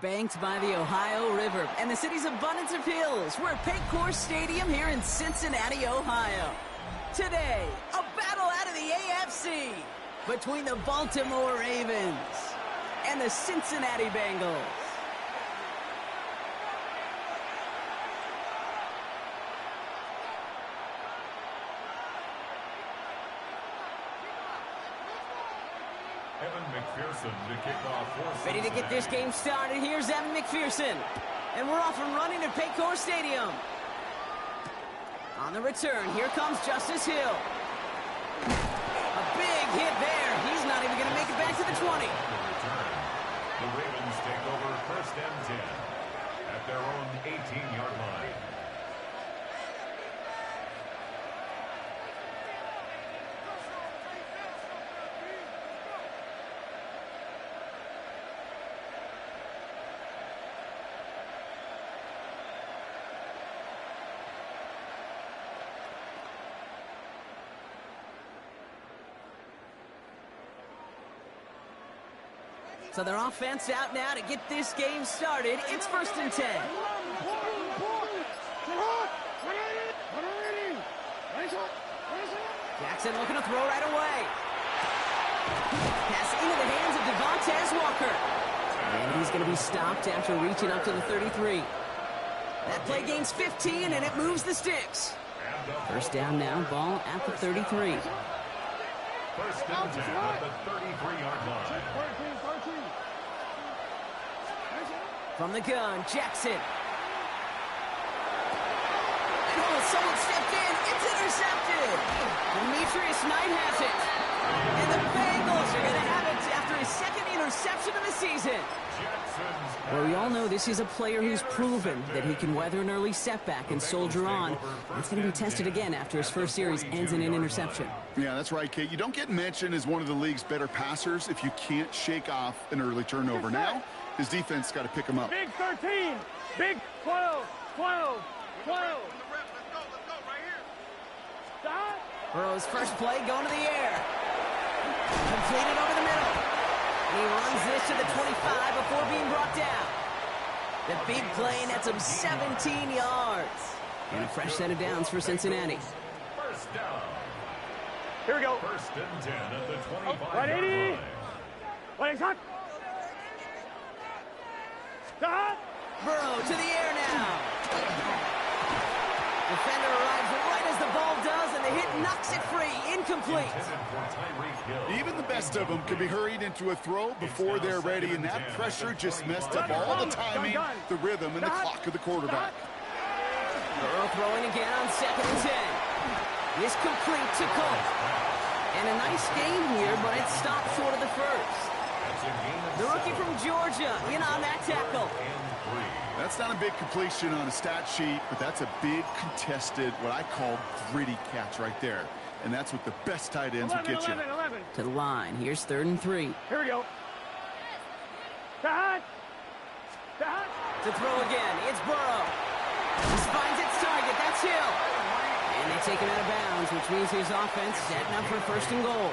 Banked by the Ohio River and the city's abundance of hills, we're at Paycor Stadium here in Cincinnati, Ohio. Today, a battle out of the AFC between the Baltimore Ravens and the Cincinnati Bengals. Evan McPherson to kick off for Ready to get this game started. Here's Evan McPherson. And we're off and running at Paycor Stadium. On the return, here comes Justice Hill. A big hit there. He's not even going to make it back to the 20. The Ravens take over first and 10 at their own 18-yard line. So their offense out now to get this game started. It's first and 10. Jackson looking to throw right away. Pass into the hands of Devontae Walker. And he's going to be stopped after reaching up to the 33. That play gains 15, and it moves the sticks. First down now, ball at the 33. First and 10 at the 33-yard line. From the gun, Jackson. Oh, someone stepped in. It's intercepted. Demetrius Knight has it. And the Bengals are going to have it after his second interception of the season. Well, we all know this is a player who's proven that he can weather an early setback and soldier on. It's going to be tested again after his first series ends in an interception. Yeah, that's right, Kate. You don't get mentioned as one of the league's better passers if you can't shake off an early turnover. Now, his defense got to pick him up. Big 13, big 12, 12, 12. Stop. Burrow's first play going to the air. Completed over the middle. He runs this to the 25 before being brought down. The big play nets him 17 yards. And a fresh set of downs for Cincinnati. First down. Here we go. First and 10 at the 25-yard 180. line. Wait, shot. Stop. Burrow to the air now. Defender arrives right as the ball does, and the hit knocks it free. Incomplete. Even the best of them can be hurried into a throw before they're ready, and that pressure just messed up all the timing, the rhythm, and the clock of the quarterback. Burrow throwing again on second and 10. Is complete to Colt. And a nice game here, but it stopped short of the first. The rookie from Georgia in on that tackle. That's not a big completion on a stat sheet, but that's a big contested, what I call gritty catch right there. And that's what the best tight ends will get you. 11. To the line. Here's 3rd and 3. Here we go. Stop. Stop. To throw again. It's Burrow. This finds its target. That's Hill. And they take him out of bounds, which means his offense setting up for first and goal.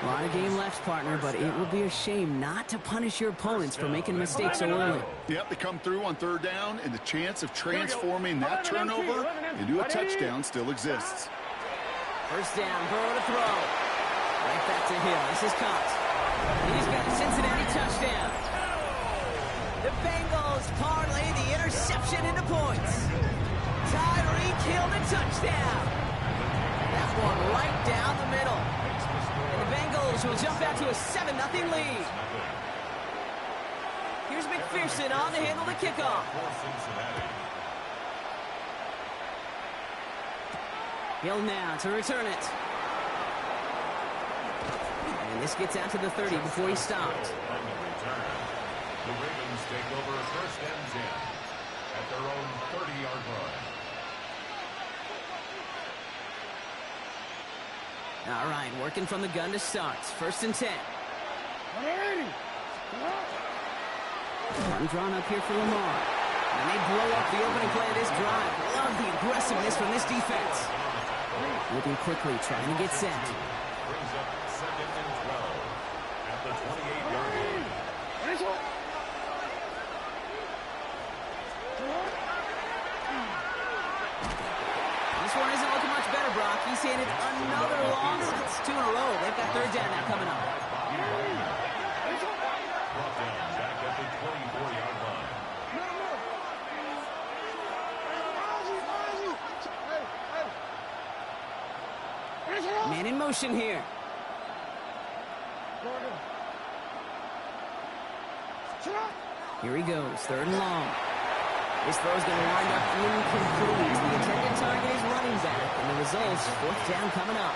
A lot of game left, partner, but it would be a shame not to punish your opponents for making mistakes so early. Yep, they come through on 3rd down, and the chance of transforming that turnover into a touchdown still exists. First down, Burrow to throw. Right back to Hill. This is caught. He's got a Cincinnati touchdown. The Bengals parlay the interception into points. Tyreek Hill to touchdown. That one right down the middle. And the Bengals will jump out to a 7-0 lead. Here's McPherson on to handle the kickoff. Hill now to return it. And this gets out to the 30 before he stopped. On the return, the Ravens take over first and 10 at their own 30-yard line. All right, working from the gun to start. First and 10. 180. Run drawn up here for Lamar. And they blow up the opening play of this drive. Love the aggressiveness from this defense. Moving quickly, trying to get set. Brings up 2nd and 12 at the 28-yard line. motion here. Here he goes, 3rd and long. This throw is going to wind up incomplete. The intended target is running back, and the results, 4th down coming up.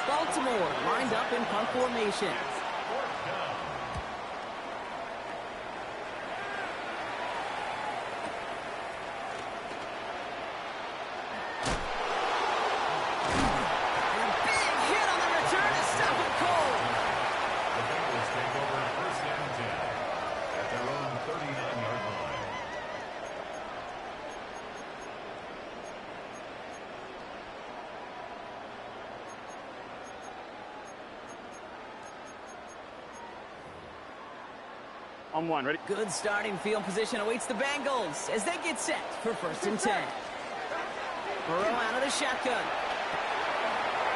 Baltimore lined up in punt formation. On 1, ready? Good starting field position awaits the Bengals as they get set for 1st and 10. Burrow out of the shotgun.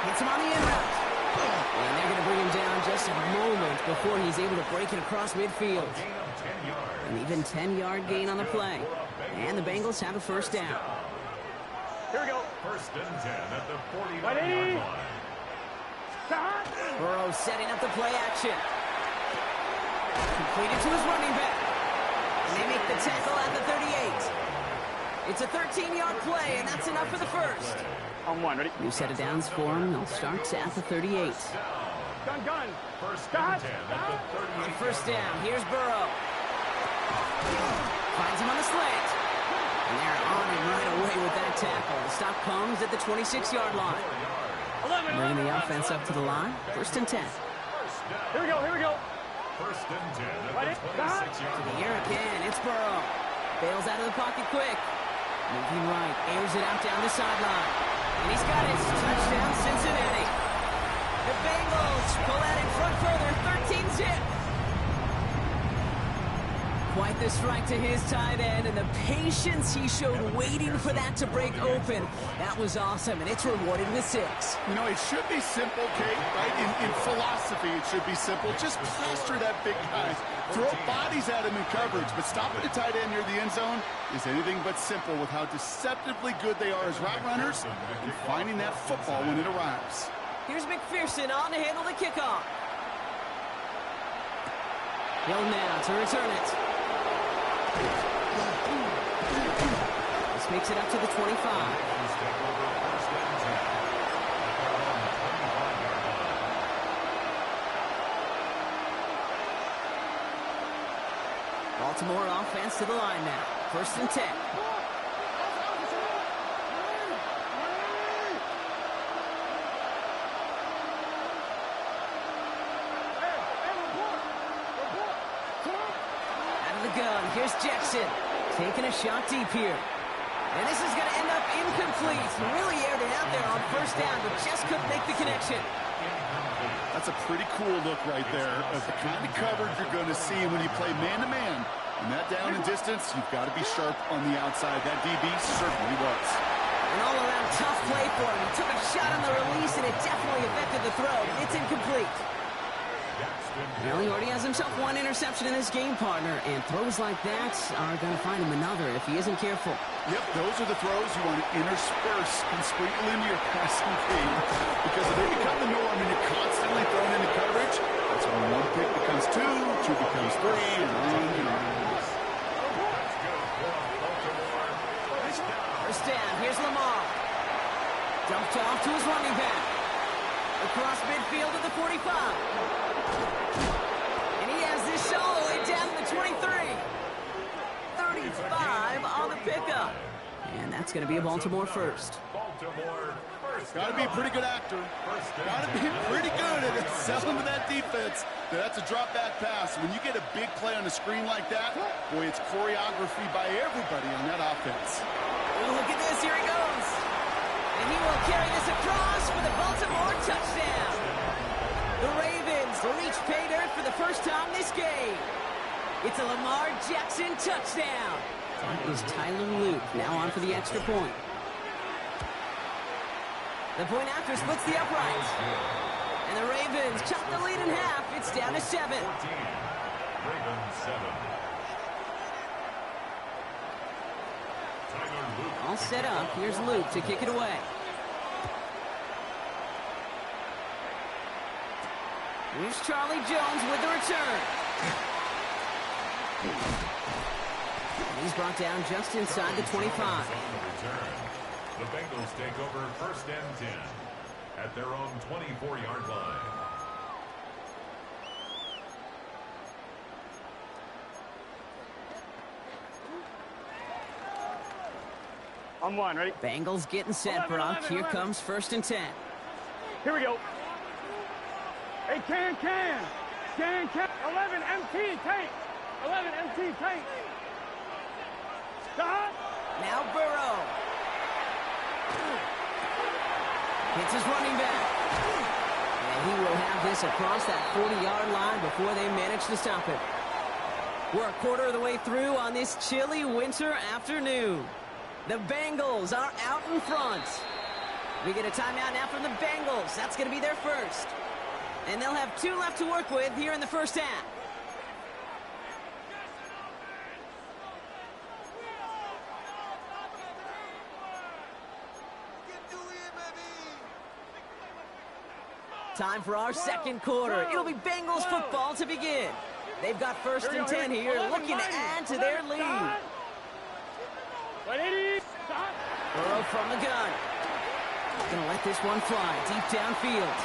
Hits him on the in route. And they're going to bring him down just a moment before he's able to break it across midfield. An even 10-yard gain on the play. And the Bengals have a 1st down. Here we go. 1st and 10 at the 49-yard line. Burrow setting up the play action. Completed to his running back. And they make the tackle at the 38. It's a 13-yard play, and that's enough for the 1st. On 1, ready? New set of downs for him. They'll start at the 38. Gun. 1st and 10 at the 38. On 1st down, here's Burrow. Finds him on the slant. And they're on him right away with that tackle. The stop comes at the 26-yard line. Bringing the offense up to the line. 1st and 10. Here we go. 1st and 10 at the 26-yard line. Here again, it's Burrow. Bails out of the pocket quick. Moving right, airs it out down the sideline. And he's got it. Touchdown, Cincinnati. The Bengals pull out in front further, 13-zip. Quite the strike to his tight end, and the patience he showed waiting for that to break open. That was awesome, and it's rewarded with 6. You know, it should be simple, Kate, right? In philosophy, it should be simple. Just plaster that big guy. Throw bodies at him in coverage, but stopping the tight end near the end zone is anything but simple with how deceptively good they are as route runners and finding that football when it arrives. Here's McPherson on to handle the kickoff. Hill now to return it. This makes it up to the 25. Baltimore offense to the line now. 1st and 10. Out of the gun, here's Jackson. Taking a shot deep here. And this is going to end up incomplete. Really aired it out there on 1st down, but just couldn't make the connection. That's a pretty cool look right there of the kind of coverage you're going to see when you play man-to-man. And that down and distance, you've got to be sharp on the outside. That DB certainly was. An all-around tough play for him. He took a shot on the release, and it definitely affected the throw. It's incomplete. Well, he already has himself 1 interception in this game, partner, and throws like that are going to find him another if he isn't careful. Yep, those are the throws you want to intersperse and sprinkle into your passing game, because if they become the norm and you're constantly thrown into coverage, that's when 1 pick becomes 2, 2 becomes 3, and on and on. 1st down, here's Lamar. Dumped off to his running back. Across midfield to the 45. And he has this all the way down to the 23. 35 on the pickup. And that's going to be a Baltimore 1st. Got to be a pretty good actor. Got to be pretty good at selling to that defense. That's a drop back pass. When you get a big play on a screen like that, boy, it's choreography by everybody on that offense. Oh, look at this. Here he goes. And he will carry this across for the Baltimore touchdown. The Ravens reach pay dirt for the 1st time this game. It's a Lamar Jackson touchdown. That is Tyler Luke now on for the extra point. The point after splits the uprights. And the Ravens chop the lead in half. It's down to 7. Ravens 7. All set up. Here's Luke to kick it away. Here's Charlie Jones with the return. And he's brought down just inside the 25. The Bengals take over 1st and 10 at their own 24-yard line. On one, ready? Bengals getting set, Brock. Here comes 1st and 10. Here we go. Hey, can. 11 MT tank. 11 MT tank. Stop. Now Burrow. Hits his running back. And he will have this across that 40-yard line before they manage to stop it. We're a quarter of the way through on this chilly winter afternoon. The Bengals are out in front. We get a timeout now from the Bengals. That's going to be their first. And they'll have 2 left to work with here in the first half. Time for our second quarter. It'll be Bengals football to begin. They've got 1st and 10 here, looking to add to their lead. Burrow from the gun. Gonna let this one fly deep downfield.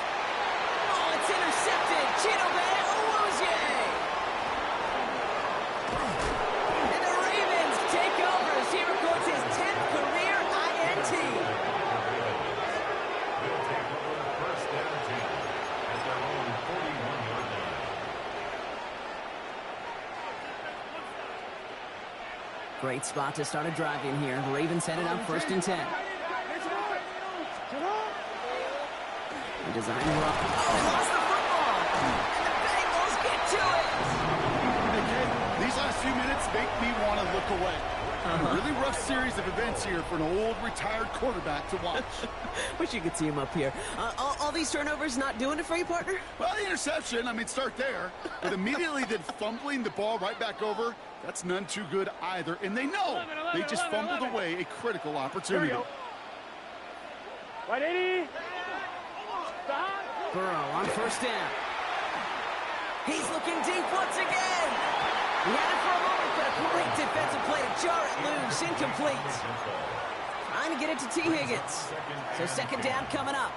Oh, it's intercepted. Chidobe Awuzie. And the Ravens take over as he records his 10th career INT. They'll take over 1st and 10 at their own 41-yard line. Great spot to start a drive in here. The Ravens headed up 1st and 10. The design run. Oh, lost the football. And the Bengals get to it. These last few minutes make me want to look away. A really rough series of events here for an old retired quarterback to watch. Wish you could see him up here. All these turnovers not doing it for you, partner? Well, the interception, start there. But immediately then fumbling the ball right back over, that's none too good either. And they know they just fumbled away a critical opportunity. Right, 80. Burrow on 1st down. He's looking deep once again. He had it for a moment, but a great defensive play to jar it loose. Incomplete. Trying to get it to T. Higgins. So 2nd down coming up.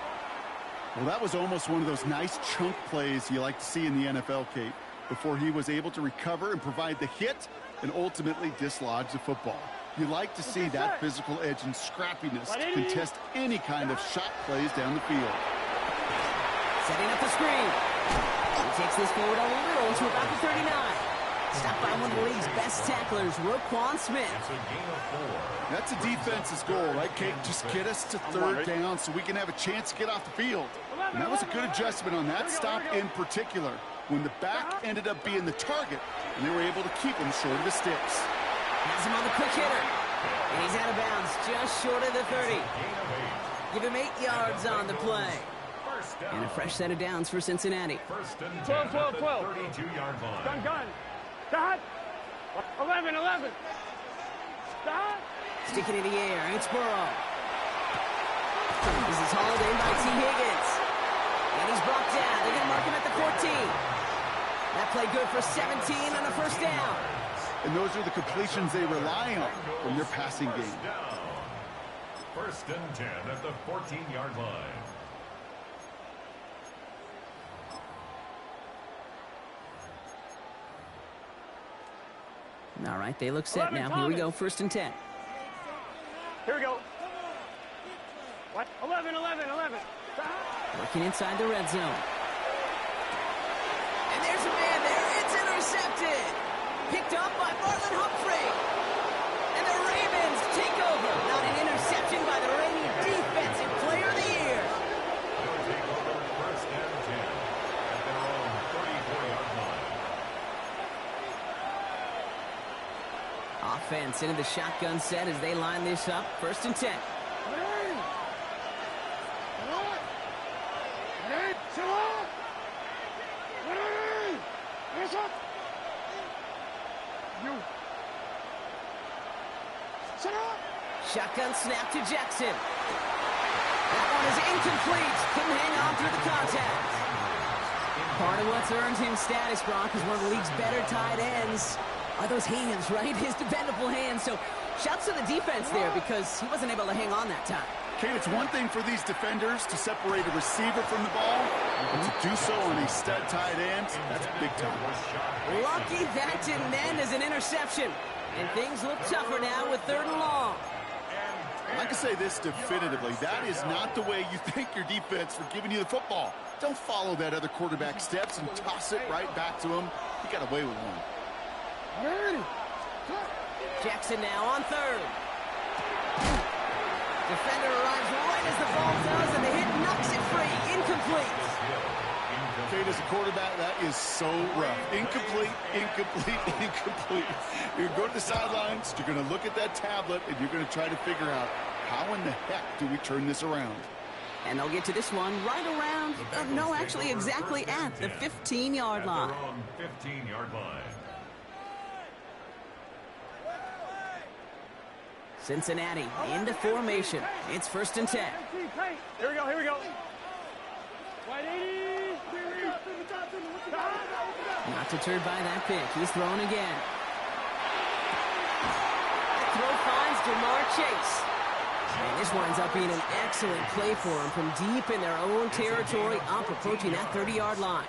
Well, that was almost one of those nice chunk plays you like to see in the NFL, Kate, before he was able to recover and provide the hit and ultimately dislodge the football. You like to see that physical edge and scrappiness to contest any kind of shot plays down the field. Setting up the screen. He takes this forward a little to about the 39. Stopped by one of the league's best tacklers, Roquan Smith. It's a gain of 4. That's a defense's goal, right, Kate? Just get us to 3rd down so we can have a chance to get off the field. And that was a good adjustment on that stop in particular, when the back ended up being the target, and they were able to keep him short of the sticks. Has him on the quick hitter. And he's out of bounds, just short of the 30. Give him 8 yards on the play. And a fresh set of downs for Cincinnati. 1st and 10 at the 32-yard line. Gun. Stop. 11. Stop. Sticking in the air, it's Burrow. This is hauled in by T. Higgins. And he's brought down. They're going to mark him at the 14. That play good for 17 on a 1st down. And those are the completions they rely on from their passing game. 1st and 10 at the 14-yard line. All right, they look set now. Here we go, 1st and 10. Here we go. What? 11. Working inside the red zone. And there's a man there. It's intercepted. Picked up by Marlon Humphrey. And the Ravens take over. Not an interception by the reigning defensive player of the year. They'll take over 1st and 10 at their own 34-yard line. Offense into the shotgun set as they line this up. 1st and 10. Shotgun snap to Jackson. That one is incomplete. Couldn't hang on through the contact. Part of of what's earned him status, Brock, is one of the league's better tight ends. Are those hands, right? His dependable hands. So shouts to the defense there because he wasn't able to hang on that time. Kate, it's one thing for these defenders to separate a receiver from the ball, but to do so on a stud tight end, that's big time. Lucky that didn't end as an interception. And things look tougher now with 3rd and long. I can say this definitively. That is not the way you thank your defense for giving you the football. Don't follow that other quarterback steps and toss it right back to him. He got away with one. Jackson now on 3rd. Defender arrives right as the ball does, and the hit knocks it free. Incomplete. Kate, as a quarterback, that is so rough. Incomplete, incomplete, incomplete. You're going to go to the sidelines, you're going to look at that tablet, and you're going to try to figure out how in the heck do we turn this around. And they'll get to this one right around, no, actually exactly at the 15-yard line. 15-yard line. Cincinnati into formation. It's 1st and 10. Here we go, here we go. Not deterred by that pick. He's throwing again. The throw finds Jamar Chase. And this winds up being an excellent play for him from deep in their own territory, up approaching that 30-yard line.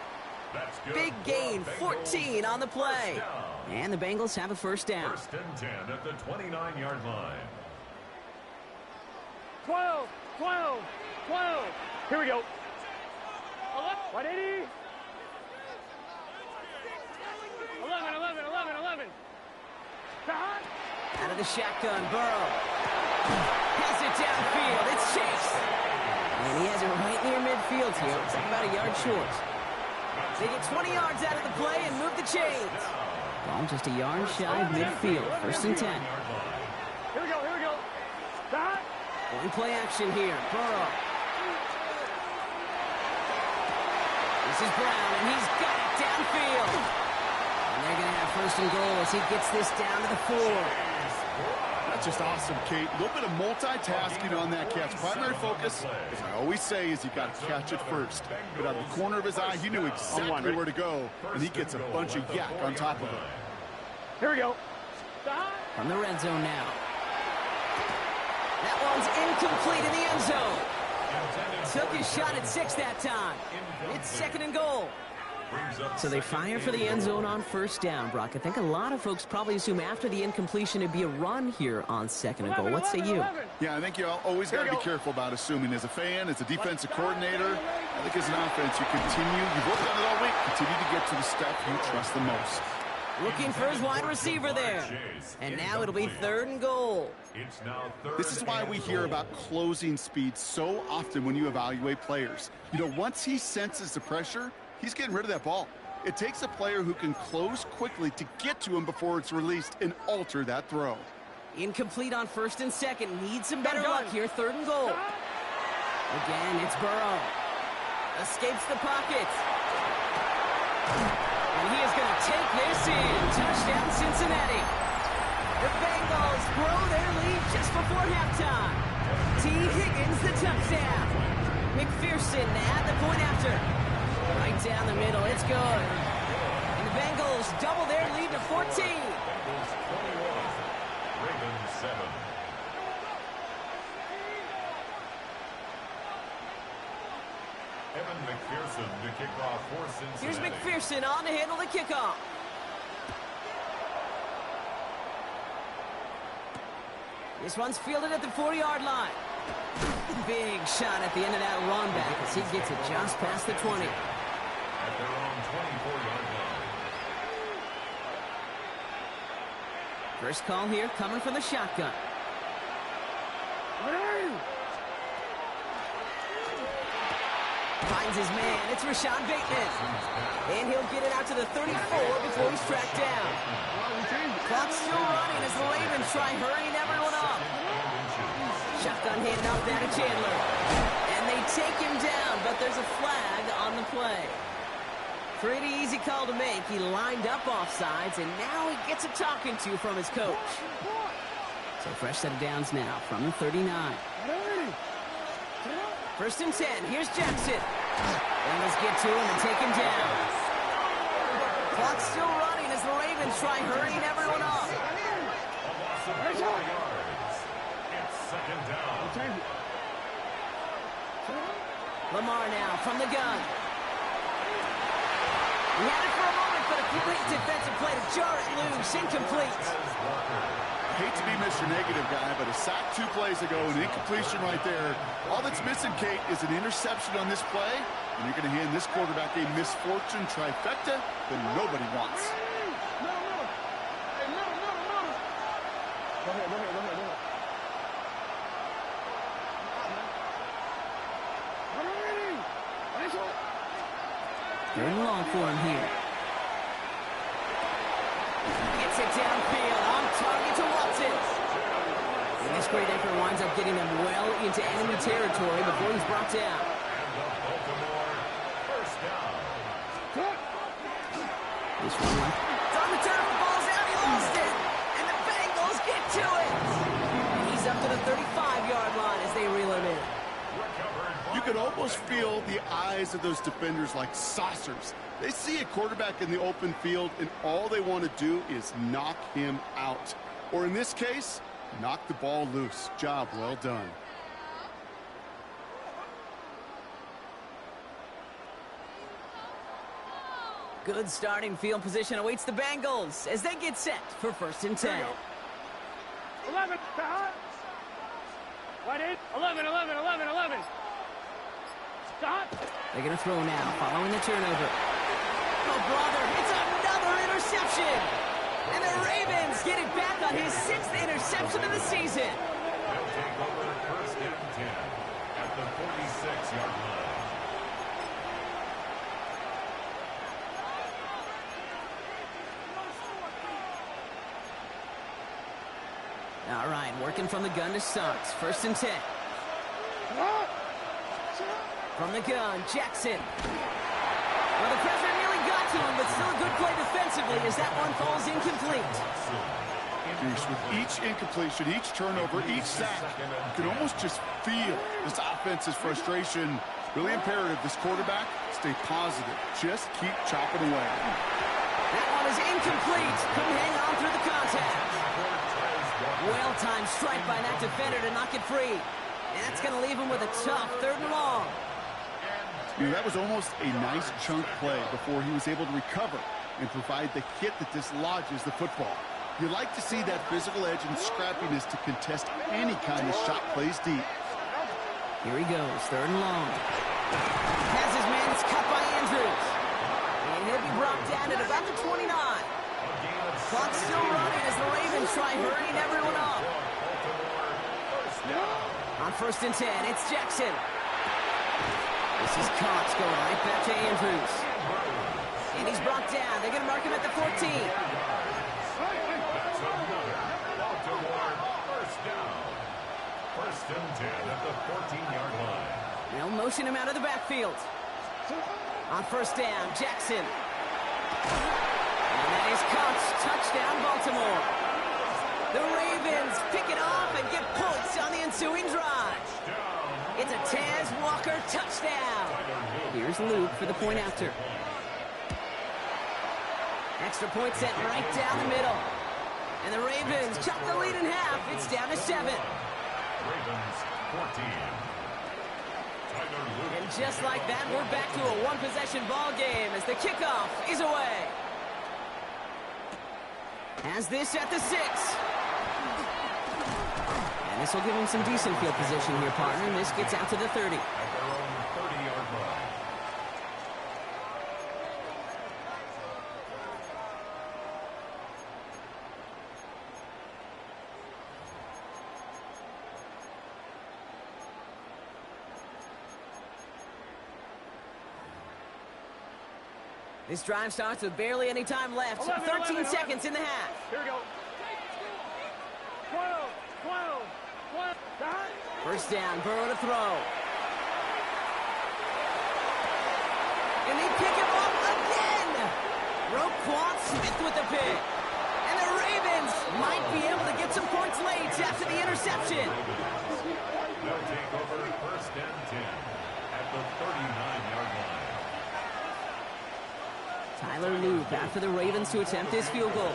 Big gain, 14 on the play. And the Bengals have a 1st down. 1st and 10 at the 29-yard line. 12, 12, 12. Here we go. 180. 11, 11, 11, 11. Out of the shotgun, Burrow. Has it downfield. It's Chase. And he has it right near midfield here. It's like about a yard short. They get 20 yards out of the play and move the chains. Ball just a yard shy of midfield. 1st and 10. Here we go, here we go. One play action here. Burrow. This is Brown, and he's got it downfield. And they're going to have 1st and goal as he gets this down to the 4. That's just awesome, Kate. A little bit of multitasking on that catch. Primary focus, as I always say, is you got to catch it first. But out of the corner of his eye, he knew exactly where to go, and he gets a bunch of yak on top of it. Here we go. From the red zone now. That one's incomplete in the end zone. Took his shot at 6 that time. It's 2nd and goal. So they fire for the end zone on 1st down, Brock. I think a lot of folks probably assume after the incompletion it'd be a run here on 2nd and goal. What say you? Yeah, I think you always got to be careful about assuming. As a fan, as a defensive coordinator, I think as an offense, you've worked on it all week, continue to get to the stuff you trust the most. Looking for his wide receiver there. And now it'll be 3rd and goal. This is why we hear about closing speed so often when you evaluate players. You know, once he senses the pressure, he's getting rid of that ball. It takes a player who can close quickly to get to him before it's released and alter that throw. Incomplete on 1st and 2nd. Needs some better luck here. 3rd and goal. Again, it's Burrow. Escapes the pocket. And he is going to take this in. Touchdown, Cincinnati. The Bengals grow their lead just before halftime. T. Higgins, the touchdown. McPherson at the point after. Right down the middle. It's good. And the Bengals double their lead to 14. Bengals 21, Ravens 7. Evan McPherson to kick off for Cincinnati. Here's McPherson on to handle the kickoff. This one's fielded at the 40-yard line. Big shot at the end of that run back as he gets it just past the 20. At their own 24-yard line. First call here coming from the shotgun. Finds his man. It's Rashad Bateman. And he'll get it out to the 34 before he's tracked down. Clock's still running as the Ravens try hurrying everyone up. Shotgun hand off down to Chandler. And they take him down, but there's a flag on the play. Pretty easy call to make. He lined up offsides, and now he gets a talking to from his coach. So fresh set of downs now from the 39. 1st and 10. Here's Jackson. Bengals get to him and take him down. Clock's still running as the Ravens try hurrying everyone up. A loss of 4 yards. It's second down. Lamar now from the gun. He had it for a moment, but a great defensive play to jar it loose. Incomplete. I hate to be Mr. Negative guy, but a sack 2 plays ago, an incompletion right there. All that's missing, Kate, is an interception on this play, and you're going to hand this quarterback a misfortune trifecta that nobody wants. Third and long for him here. Gets it downfield, on target to Watson. And this great effort winds up getting them well into enemy territory before he's brought down. And the Baltimore first down. This one left. It's on the turn, the ball's out, he lost it. And the Bengals get to it. And he's up to the 35-yard line as they reel him in. You could almost feel the eyes of those defenders like saucers. They see a quarterback in the open field, and all they want to do is knock him out. Or in this case, knock the ball loose. Job well done. Good starting field position awaits the Bengals as they get set for 1st and 10. 11, right in, 11, 11, 11, 11. Stop. They're going to throw now, following the turnover. Oh, brother, it's another interception. And the Ravens get it back on his 6th interception of the season. They'll take over 1st and 10 at the 46-yard line. All right, working from the gun to start. 1st and 10. From the gun, Jackson. Well, the pressure nearly got to him, but still a good play defensively as that one falls incomplete. With each incompletion, each turnover, each sack, you can almost just feel this offense's frustration. Really imperative this quarterback stay positive. Just keep chopping away. That one is incomplete. Couldn't hang on through the contact. Well-timed strike by that defender to knock it free. And that's going to leave him with a tough 3rd and long. You know, that was almost a nice chunk play before he was able to recover and provide the hit that dislodges the football. You like to see that physical edge and scrappiness to contest any kind of shot plays deep. Here he goes, 3rd and long. Has his man, it's cut by Andrews. And he'll be brought down at about the 29. Clock's still running as the Ravens try hurrying everyone up. On 1st and 10, it's Jackson. This is Cox going right back to Andrews. And he's brought down. They're going to mark him at the 14. That's another Baltimore first down. 1st and 10 at the 14-yard line. They'll motion him out of the backfield. On 1st down, Jackson. And that is Cox. Touchdown, Baltimore. The Ravens pick it off and get points on the ensuing drive. It's a Taz Walker touchdown. Here's Luke for the point after. Extra point set right down the middle. And the Ravens chop the lead in half. It's down to 7. Ravens 14. And just like that, we're back to a one-possession ball game as the kickoff is away. Has this at the 6. And this will give him some decent field position here, partner. And this gets out to the 30. At their own 30-yard line. This drive starts with barely any time left. 13 seconds in the half. Here we go. 12, 12, 12. First down, Burrow to throw. And they pick him up again. Roquan Smith with the pick. And the Ravens might be able to get some points late after the interception. They'll take over 1st and 10 at the 39-yard line. Tyler Loop after the Ravens to attempt this field goal.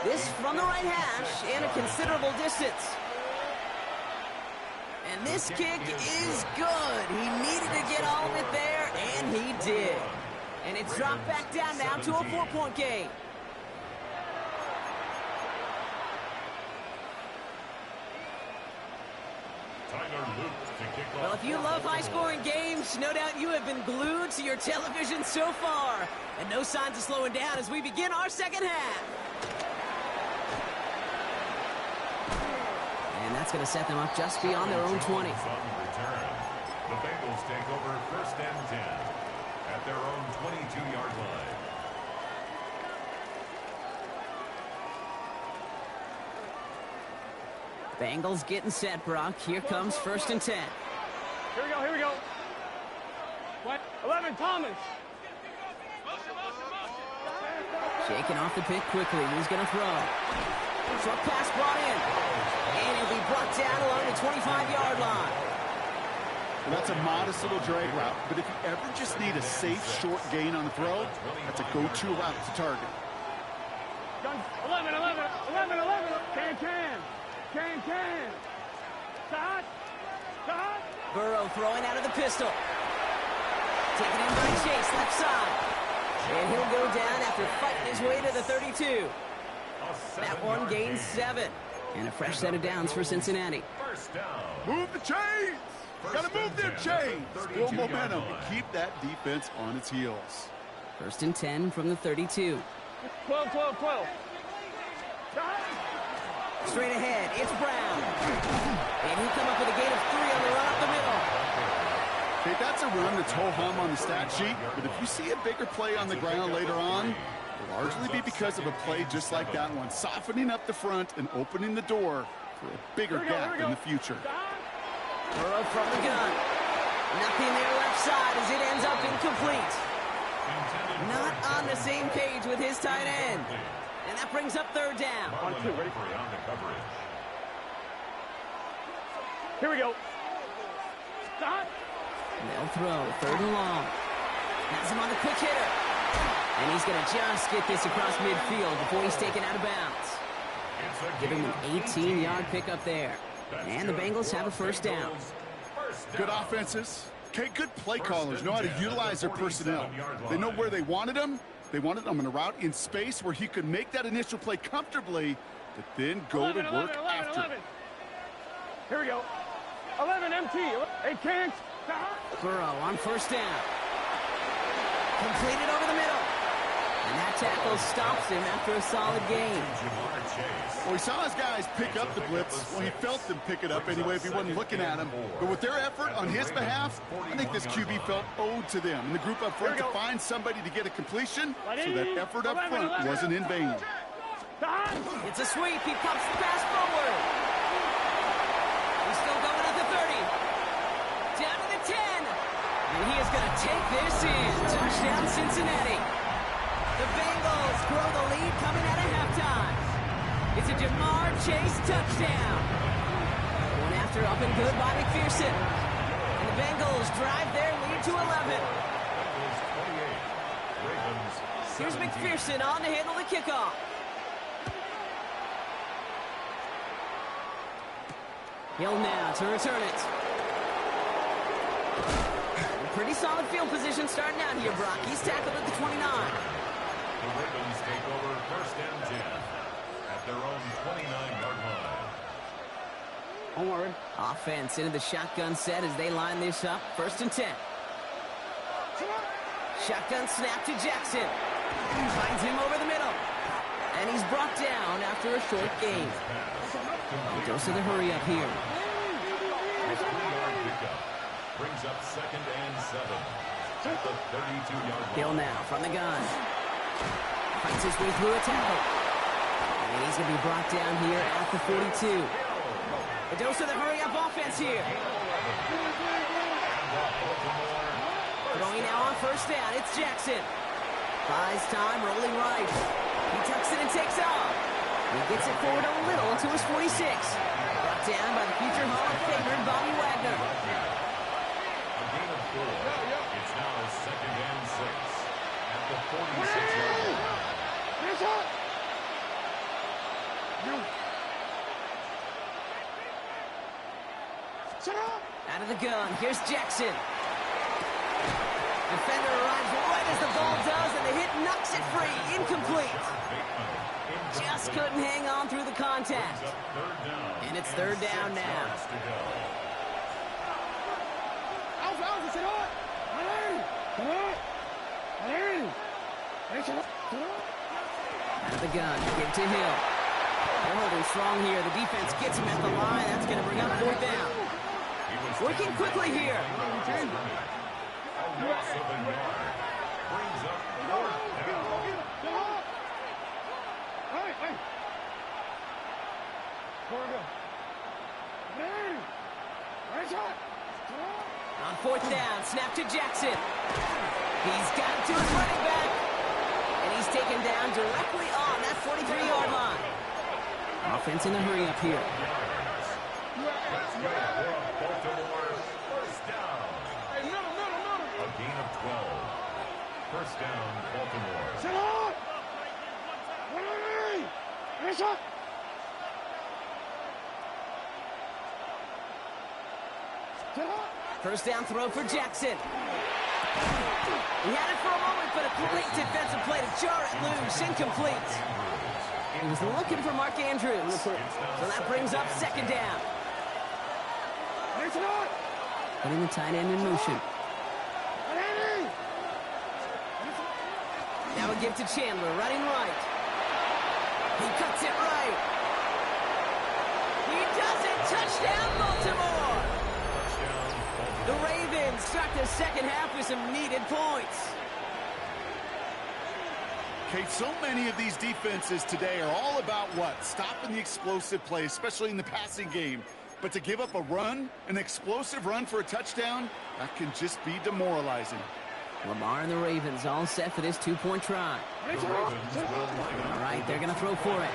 This from the right hash and a considerable distance. And this kick is good. He needed to get all of it there, and he did. And it's dropped back down now to a 4-point game. Well, if you love high-scoring games, no doubt you have been glued to your television so far. And no signs of slowing down as we begin our second half. And that's going to set them up just beyond their own 20. The Bengals take over 1st and 10 at their own 22-yard line. Bengals getting set, Brock. Here comes 1st and 10. Here we go, here we go. 11, Thomas. Shaking off the pick quickly. He's going to throw. Short pass brought in. And he'll be brought down along the 25-yard line. Well, that's a modest little drag route, but if you ever just need a safe, short gain on the throw, that's a go-to route to target. 11, 11, 11, 11. Can. Stop. Burrow throwing out of the pistol. Taken in by Chase, left side. And he'll go down after fighting his way to the 32. That one gains 7. And a fresh set of downs for Cincinnati. First down. Move the chains! Gotta move them chains! Build momentum and keep that defense on its heels. 1st and 10 from the 32. 12. Straight ahead, it's Brown. And he'll come up with a gain of 3 on the run up the middle. Okay, that's a run that's ho-hum on the stat sheet, but if you see a bigger play on the ground later on, it'll largely be because of a play just like that one, softening up the front and opening the door for a bigger gap in the future. Burrow from the gun. Nothing there left side as it ends up incomplete. Not on the same page with his tight end. And that brings up 3rd down. 1, 2, ready? Here we go. Stop. They'll throw, 3rd and long. Has him on the quick hitter. And he's going to just get this across midfield before he's taken out of bounds. Giving him an 18-yard pickup there. And the Bengals have a 1st down. Good offenses. Okay, good play callers know how to utilize their personnel. They know where they wanted them. They wanted them in a route in space where he could make that initial play comfortably, but then go to work after. 11. Here we go. 11 MT. They can't. Burrow on 1st down. Completed over the middle. And that tackle stops him after a solid gain. Well, he saw his guys pick up the blitz. Well, he felt them pick it up anyway if he wasn't looking at him. But with their effort on his behalf, I think this QB felt owed to them. And the group up front to find somebody to get a completion, so that effort up front wasn't in vain. It's a sweep. He pumps the pass forward. He's still going at the 30. Down to the 10. And he is going to take this in. Touchdown, Cincinnati. The Bengals grow the lead coming out of halftime. It's a Jamar Chase touchdown. One after up and good by McPherson. And the Bengals drive their lead to 11. Here's McPherson on to handle the kickoff. Hill now to return it. Pretty solid field position starting out here, Brock. He's tackled at the 29. The Ravens take over 1st and 10 at their own 29-yard line. Don't worry. Offense into the shotgun set as they line this up. 1st and 10. Shotgun snap to Jackson. Finds him over the middle. And he's brought down after a short gain. Dose of the hurry up here. His 3-yard pickup brings up 2nd and 7 at the 32-yard line. Hill now from the gun. Fights his way through a tackle. And he's going to be brought down here at the 42. A dose of the hurry-up offense here. Throwing now on 1st down. It's Jackson. Buys time, rolling right. He tucks it and takes off. He gets it forward a little to his 46. Brought down by the future Hall of Famer, Bobby Wagner. A gain of 4. It's now 2nd and 6 at the 46. Out of the gun, here's Jackson. Defender arrives right as the ball does, and the hit knocks it free. Incomplete. Just couldn't hang on through the contact. And it's third down now. Out of the gun, give to Hill. They're holding strong here. The defense gets him at the line. That's going to bring up fourth down. Working quickly here. On fourth down, snap to Jackson. He's got it to his running back. And he's taken down directly on that 43-yard line. Offense in a hurry up here. Baltimore, first down. A gain of 12. First down, Baltimore. First down throw for Jackson. He had it for a moment, but a great defensive play to jar it loose. Incomplete. He was looking for Mark Andrews. So that brings up second down. Putting the tight end in motion. Now a give to Chandler, running right. He cuts it right. He does it. Touchdown, Baltimore. The Ravens start the second half with some needed points. Okay, so many of these defenses today are all about what? Stopping the explosive play, especially in the passing game. But to give up a run, an explosive run for a touchdown, that can just be demoralizing. Lamar and the Ravens all set for this two-point try. All right, they're going to throw for it.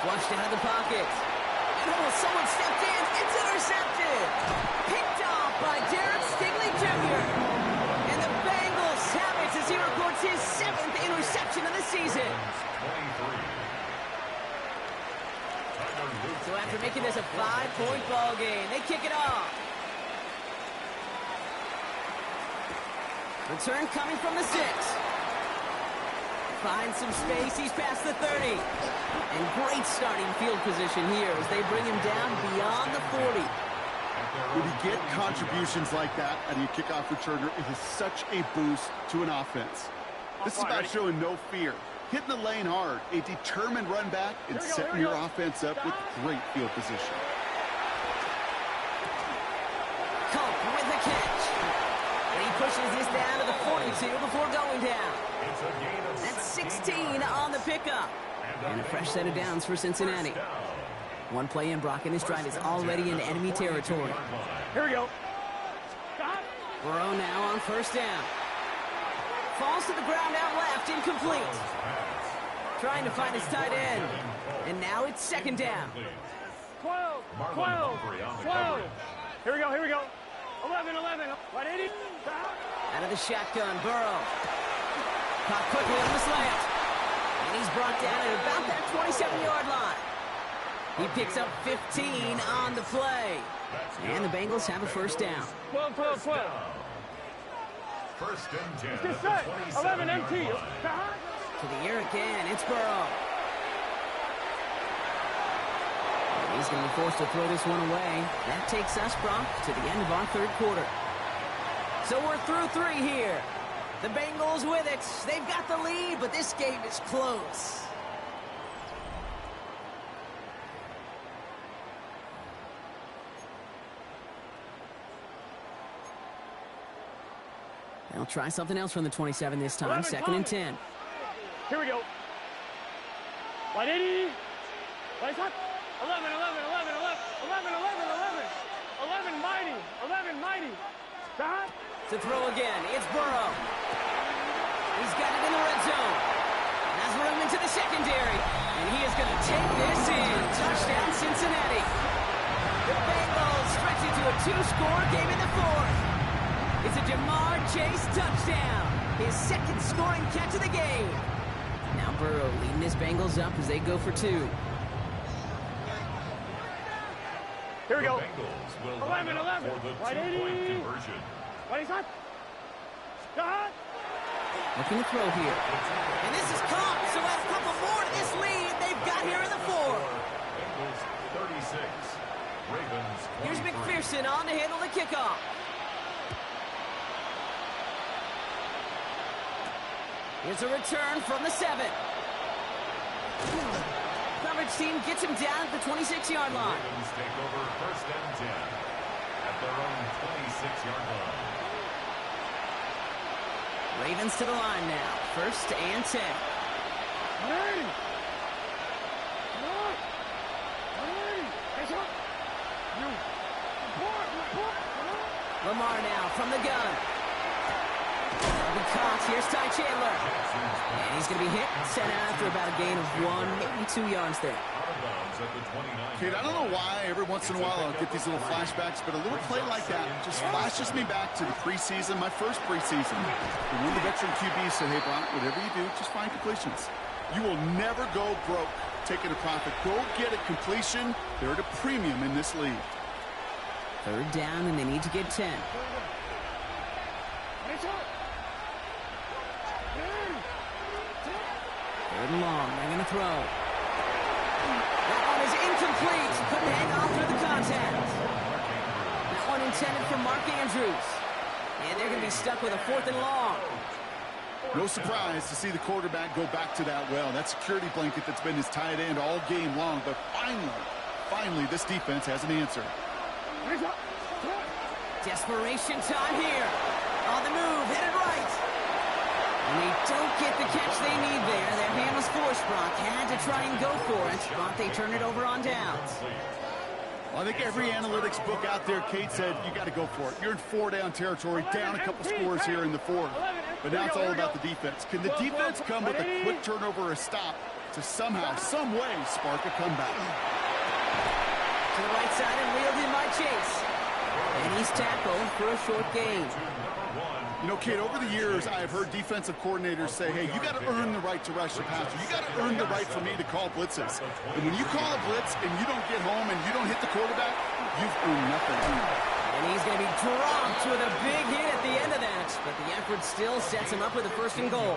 Flushed out of the pocket. And someone stepped in. It's intercepted. Picked off by Derek Stingley Jr. And the Bengals have it as he records his 7th interception of the season. So after making this a 5-point ball game, they kick it off. Return coming from the 6. Finds some space. He's past the 30. And great starting field position here as they bring him down beyond the 40. When you get contributions like that out of your kickoff returner, it is such a boost to an offense. This is about showing no fear, hitting the lane hard, a determined run back, and setting your offense up with great field position. Culp with the catch. And he pushes this down to the 42 before going down. That's 16 on the pickup. And a fresh set of downs for Cincinnati. One play in, Brock and his stride is already in enemy territory. Here we go. Burrow now on first down. Falls to the ground out left, incomplete. Trying to find his tight end. And now it's second down. 12. Here we go. 11. Right, 80. Out of the shotgun, Burrow. Caught quickly on the slant. And he's brought down at about that 27-yard line. He picks up 15 on the play. And the Bengals have a first down. 12. First and 10. Get set. 11 MT. To the air again, it's Burrow. He's going to be forced to throw this one away. That takes us, Brock, to the end of our third quarter. So we're through 3 here. The Bengals with it. They've got the lead, but this game is close. They'll try something else from the 27 this time. 11, second and 10. Here we go. Right, 80. Right, top. 11. 11 mighty. 11 mighty. Stop. To throw again, it's Burrow. He's got it in the red zone. Has room into the secondary. And he is going to take this in. Touchdown, Cincinnati. The Bengals stretch it to a 2-score game in the 4th. It's a Jamar Chase touchdown. His second scoring catch of the game. Now Burrow leading his Bengals up as they go for 2. Here we go. The Bengals will 11, line up 11. for the Right, 2-point 80. conversion. Ready, set. Start. Looking to throw here. And this is caught, so add a couple more to this lead they've got here in the 4. Bengals 36. Ravens 23. Here's McPherson on to handle the kickoff. Here's a return from the 7. Coverage team gets him down at the 26-yard line. Ravens take over 1st and 10 at their own 26-yard line. Ravens to the line now. 1st and 10. Ready. Lamar now from the gun. Cox, here's Ty Chandler. And he's going to be hit and sent out after about a gain of 1, maybe 2 yards there. Out of bounds at the 29. Kate, I don't know why every once in a while I'll get these little flashbacks, but a little play like that just flashes me back to the preseason, my first preseason. And one of the veteran QBs said, hey, Brock, whatever you do, just find completions. You will never go broke taking a profit. Go get a completion. They're at a premium in this league. 3rd down, and they need to get 10. Third and long. They're going to throw. That one is incomplete. Couldn't hang on through the contact. That one intended for Mark Andrews. And they're going to be stuck with a 4th and long. No surprise to see the quarterback go back to that well. That security blanket that's been his tight end all game long. But finally, this defense has an answer. Desperation time here. On the move, headed right. And they don't get the catch they need there. Their hand was forced, Brock. Had to try and go for it, but they turn it over on downs. Well, I think every analytics book out there, Kate, said you got to go for it. You're in 4-down territory, down a couple scores here in the 4th. But now it's all about the defense. Can the defense come with a quick turnover or a stop to somehow, some way, spark a comeback? To the right side and wheeled in by Chase. And he's tackled for a short gain. You know, Kate, over the years, I have heard defensive coordinators say, hey, you got to earn the right to rush the passer. You got to earn the right for me to call blitzes. And when you call a blitz and you don't get home and you don't hit the quarterback, you've earned nothing. And he's going to be dropped with a big hit at the end of that. But the effort still sets him up with a 1st and goal.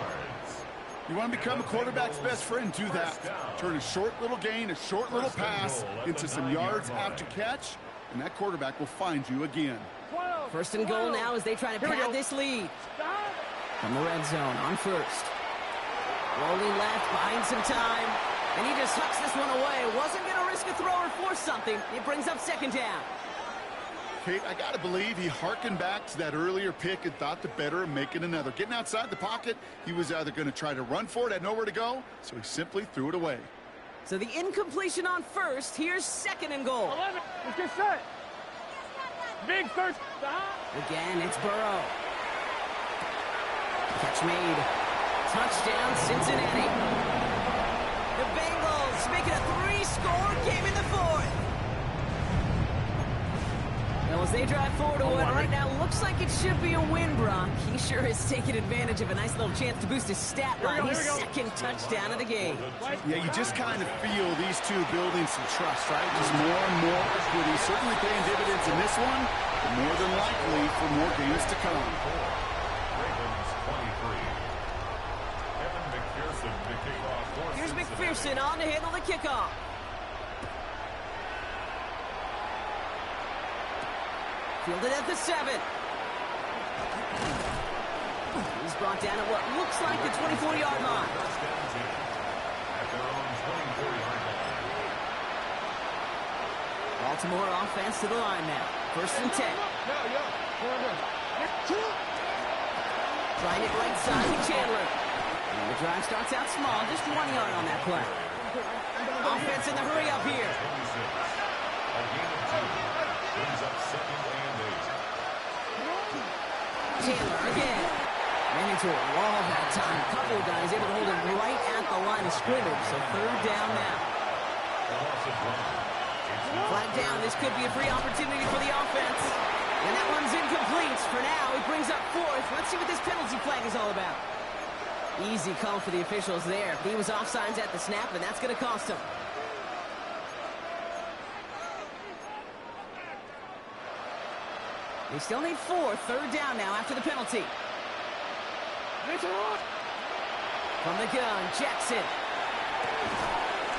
You want to become a quarterback's best friend, do that. Turn a short little gain, a short little pass into some yards after catch, and that quarterback will find you again. 1st and goal now as they try to pad this lead. From the red zone on 1st. Rolling left, buying some time. And he just hucks this one away. Wasn't going to risk a throw or force something. It brings up 2nd down. Kate, I got to believe he hearkened back to that earlier pick and thought the better of making another. Getting outside the pocket, he was either going to try to run for it, had nowhere to go, so he simply threw it away. So the incompletion on 1st. Here's 2nd and goal. 11. Let's get set. Big 1st. Again, it's Burrow. Catch made. Touchdown, Cincinnati. The Bengals make it a 3-score game in the 4th. Well, as they drive forward to what right now looks like it should be a win, Brock. He sure has taken advantage of a nice little chance to boost his stat line. His 2nd touchdown of the game. Yeah, you just kind of feel these two building some trust, right? Just more and more equity. Certainly paying dividends in this one, but more than likely for more games to come. Ravens 23. Evan McPherson to kick off for Here's Cincinnati. McPherson on to handle the kickoff. Fielded at the 7. He's brought down at what looks like the 24-yard line. At their own 24-yard line. Baltimore offense to the line now. 1st and 10. Trying it right side to Chandler. And the drive starts out small, just 1 yard on that play. Offense in the hurry up here. 26. A gain of 2. Brings up 2nd and 8. Chandler again. Ran into a wall that time. A couple of guys able to hold him right at the line of scrimmage. So 3rd down now. Flag down. This could be a free opportunity for the offense. And that one's incomplete. For now, he brings up 4th. Let's see what this penalty flag is all about. Easy call for the officials there. He was offsides at the snap, and that's going to cost him. They still need 4. Third down now after the penalty. From the gun, Jackson.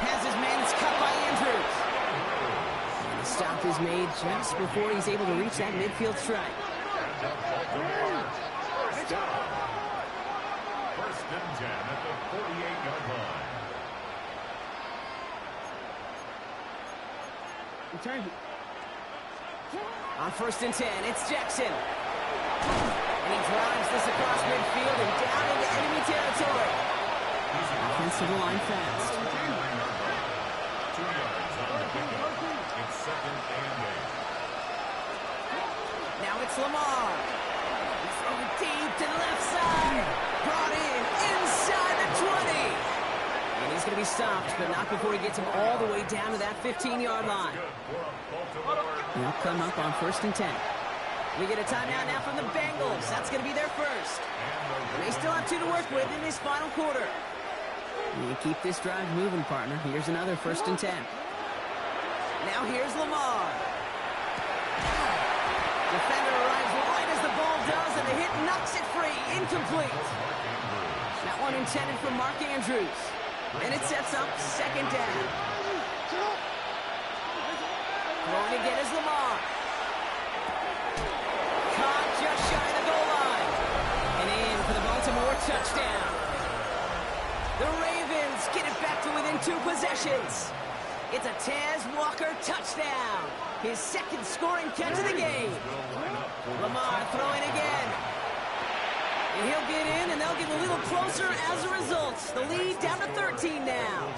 Has his man, it's cut by Andrews. And the stop is made just before he's able to reach that midfield strike. First and 10 at the 48-yard line. On first and 10, it's Jackson. And he drives this across midfield and down into enemy territory. Offensive line fast. 2 yards on the pickup. It's second and 8. Now it's Lamar. He's throwing deep to the left side. Brought in inside the 20. And he's going to be stopped, but not before he gets him all the way down to that 15-yard line. They'll come up on first and 10. We get a timeout now from the Bengals. That's going to be their first. And they still have 2 to work with in this final quarter. You keep this drive moving, partner. Here's another first and 10. Now here's Lamar. Defender arrives right as the ball does, and the hit knocks it free. Incomplete. That one intended for Mark Andrews. And it sets up second down. Throwing again is Lamar. Caught just shy of the goal line. And in for the Baltimore touchdown. The Ravens get it back to within 2 possessions. It's a Taz Walker touchdown. His second scoring catch of the game. Lamar throwing again. And he'll get in, and they'll get a little closer as a result. The lead down to 13 now.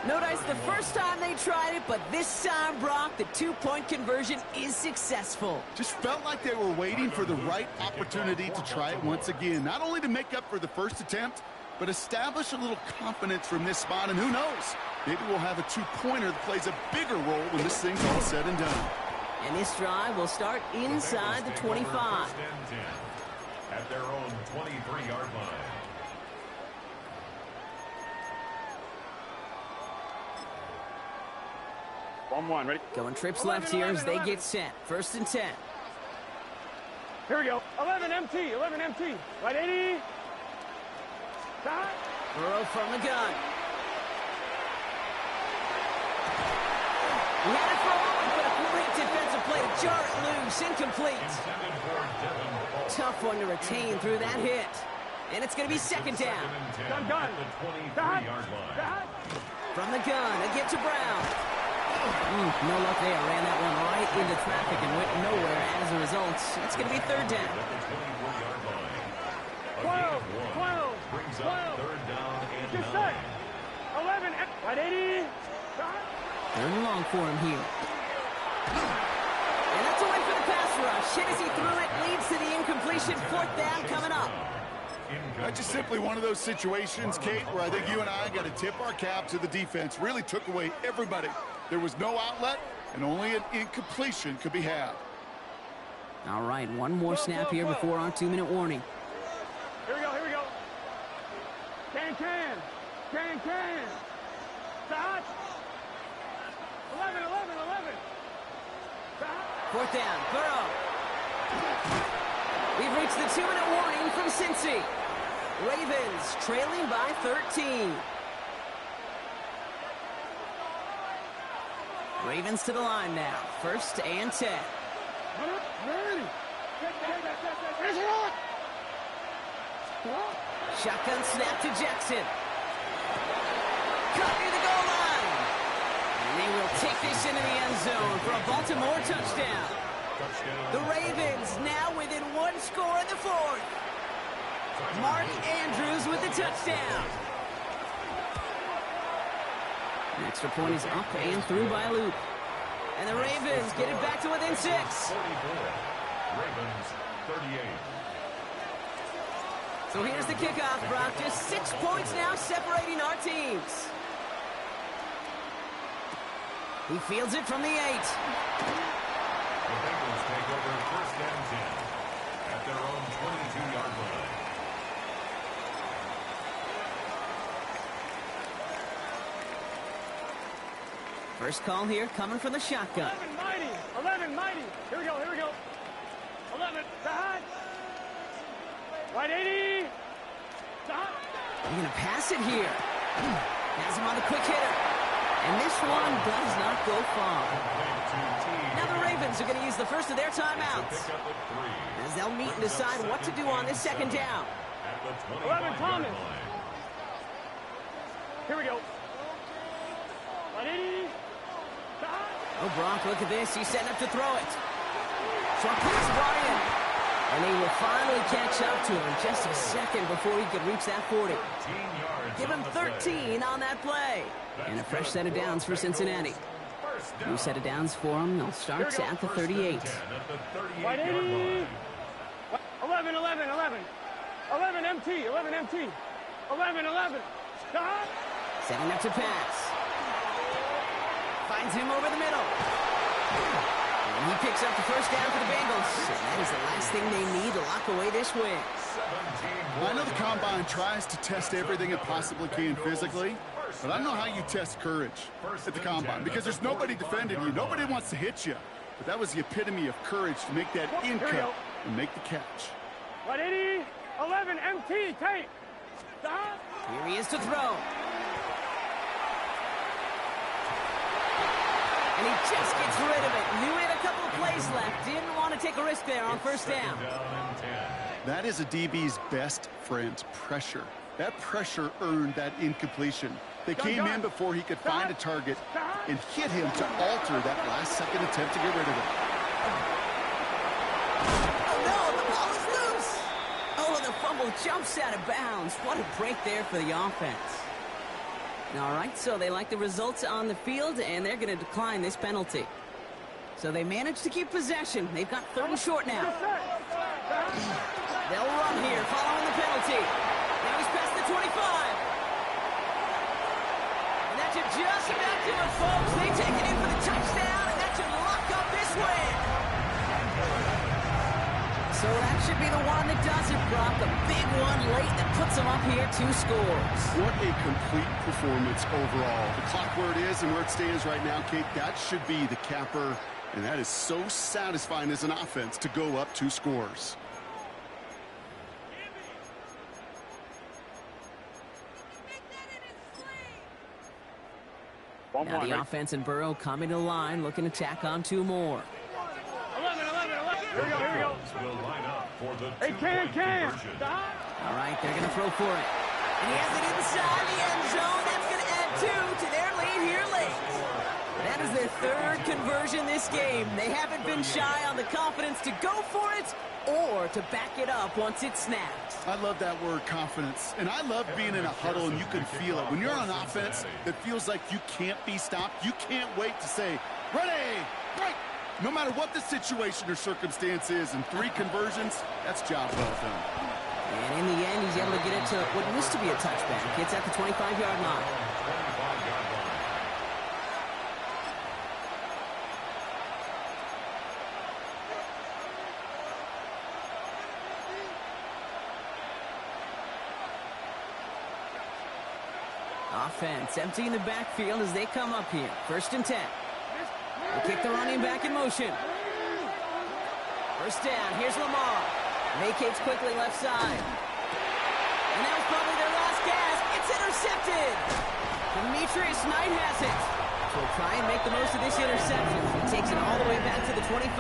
Notice the first time they tried it, but this time, Brock, the 2-point conversion is successful. Just felt like they were waiting for the right opportunity to try it once again. Not only to make up for the first attempt, but establish a little confidence from this spot. And who knows, maybe we'll have a 2-pointer that plays a bigger role when this thing's all said and done. And this drive will start inside the 25. At their own 23-yard line. One, ready? Going trips left here as they get set. First and 10. Here we go. 11 MT. Right, 80. Stop. Burrow from the gun. He had it for a moment, but a great defensive play to jar it loose. Incomplete. Tough one to retain through that hit. And it's going to be second down. Gun. From the gun, again to Brown. No luck there. Ran that one right into traffic and went nowhere as a result. It's going to be third down. 12. Brings up third down and 9. 11. Right, 80. Third and long for him here. And that's a win for the pass rush. Hit as he threw it, leads to the incompletion. Fourth down coming up. That's just simply one of those situations, Kate, where I think you and I got to tip our cap to the defense. Really took away everybody. There was no outlet, and only an incompletion could be had. All right, one more snap here before our 2-minute warning. Here we go. Can. Stop. 11. Stop. Fourth down, Burrow. We've reached the 2-minute warning from Cincy. Ravens trailing by 13. Ravens to the line now. First and 10. Shotgun snap to Jackson. Cut near the goal line. And they will take this into the end zone for a Baltimore touchdown. The Ravens now within 1 score in the fourth. Mark Andrews with the touchdown. An extra point is up and through by a loop. And the Ravens get it back to within 6. 44. Ravens 38. So here's the kickoff, Brock. Just 6 points now separating our teams. He fields it from the 8. The Bengals take over first and 10 at their own 22-yard line. First call here coming from the shotgun. 11 mighty. Here we go. Stop. Right 80. Stop. They're going to pass it here. Has him on the quick hitter. And this one does not go far. Now the Ravens are going to use the first of their timeouts, as they'll meet and decide what to do on this second down. 11, Thomas. Here we go. Right 80. Stop. Oh, Brock, look at this. He's setting up to throw it. Short pass brought in. And he will finally catch up to him just a second before he could reach that 40. Give him 13 on that play. And a fresh set of downs for Cincinnati. New set of downs for them. They'll start at the 38. Right 80. 11, 11, 11. 11 MT, 11 MT. 11, 11. Stop. Setting up to pass. Finds him over the middle. And he picks up the first down for the Bengals. And that is the last thing they need to lock away this win. I know the Combine tries to test everything it possibly can physically, but I don't know how you test courage at the Combine, because there's nobody defending you. Nobody wants to hit you. But that was the epitome of courage to make that in cut and make the catch. Right 80. 11 MT. Tape. Stop. Here he is to throw. And he just gets rid of it. Knew he had a couple of plays left. Didn't want to take a risk there on first down. That is a DB's best friend, pressure. That pressure earned that incompletion. They came in before he could find a target and hit him to alter that last-second attempt to get rid of it. Oh, no, the ball is loose. Oh, the fumble jumps out of bounds. What a break there for the offense. All right, so they like the results on the field, and they're going to decline this penalty. So they managed to keep possession. They've got 3rd and short now. They'll run here following the penalty. Now he's past the 25. And that should just about do it, folks. They take it in for the touchdown, and that should lock up this win. So that should be the one that does it, Brock. A big one late that puts them up here 2 scores. What a complete performance overall. The clock where it is and where it stands right now, Kate, that should be the capper. And that is so satisfying as an offense to go up 2 scores. Now the offense and Burrow coming to the line, looking to tack on 2 more. 11, 11, 11. Here we go, here we go. Hey, Cam. Stop. All right, they're going to throw for it. And he has it inside the end zone. That's going to add 2 to their lead here late. That is their 3rd conversion this game. They haven't been shy on the confidence to go for it or to back it up once it's snapped. I love that word, confidence. And I love being in a huddle and you can feel it. When you're on offense, it feels like you can't be stopped. You can't wait to say, ready, right. No matter what the situation or circumstance is, in 3 conversions, that's job well done. And in the end, he's able to get it to what used to be a touchback. It's at the 25-yard line. Offense emptying the backfield as they come up here. 1st and 10. They kick the running back in motion. 1st down. Here's Lamar. Vacates quickly left side. And that was probably their last gasp. It's intercepted. Demetrius Knight has it. So we'll try and make the most of this interception. He takes it all the way back to the 25.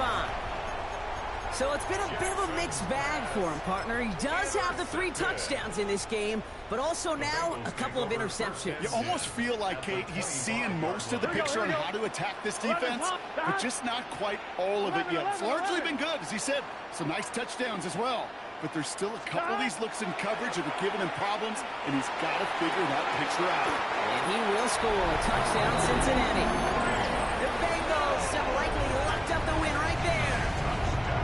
So it's been a bit of a mixed bag for him, partner. He does have the 3 touchdowns in this game, but also now a couple of interceptions. You almost feel like, Kate, he's seeing most of the picture on how to attack this defense, but just not quite all of it yet. It's largely been good, as he said. Some nice touchdowns as well. But there's still a couple of these looks in coverage that are giving him problems, and he's got to figure that picture out. And he will score a touchdown, Cincinnati. The Bengals have likely locked up the win right there.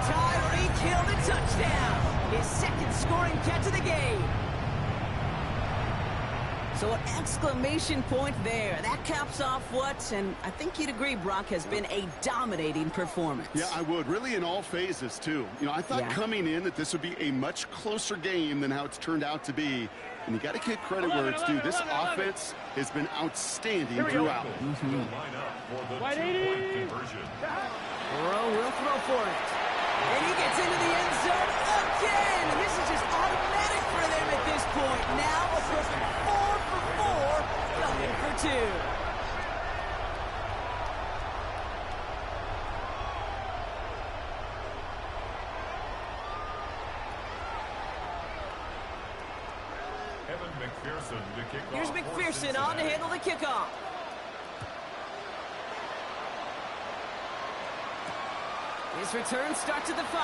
Tyreek Hill, the touchdown. His 2nd scoring catch of the game. So an exclamation point there. That caps off what, and I think you'd agree, Brock, has been a dominating performance. Yeah, I would. Really in all phases, too. You know, I thought coming in that this would be a much closer game than how it's turned out to be. And you got to give credit where it's due. This offense has been outstanding throughout. Burrow will throw for it. And he gets into the end zone again. And this is just automatic for them at this point. Now a perfect 4 for 4, coming for 2. Evan McPherson to kick off. Here's McPherson on to handle the kickoff. His return starts at the 5.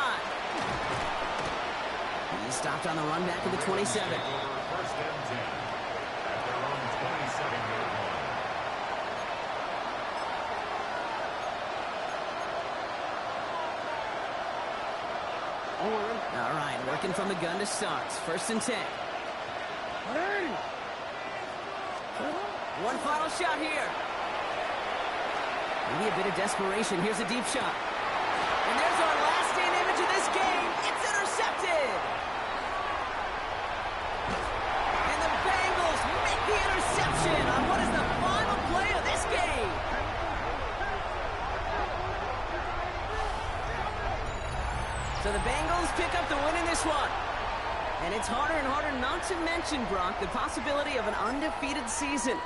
He's stopped on the run back of the 27. First and 10 at their own 27-yard line. All right, working from the gun to start. First and 10. One final shot here. Maybe a bit of desperation. Here's a deep shot. And there's our last-stand image of this game. It's intercepted. And the Bengals make the interception on what is the final play of this game. So the Bengals pick up the win in this one. And it's harder and harder not to mention, Brock, the possibility of an undefeated season.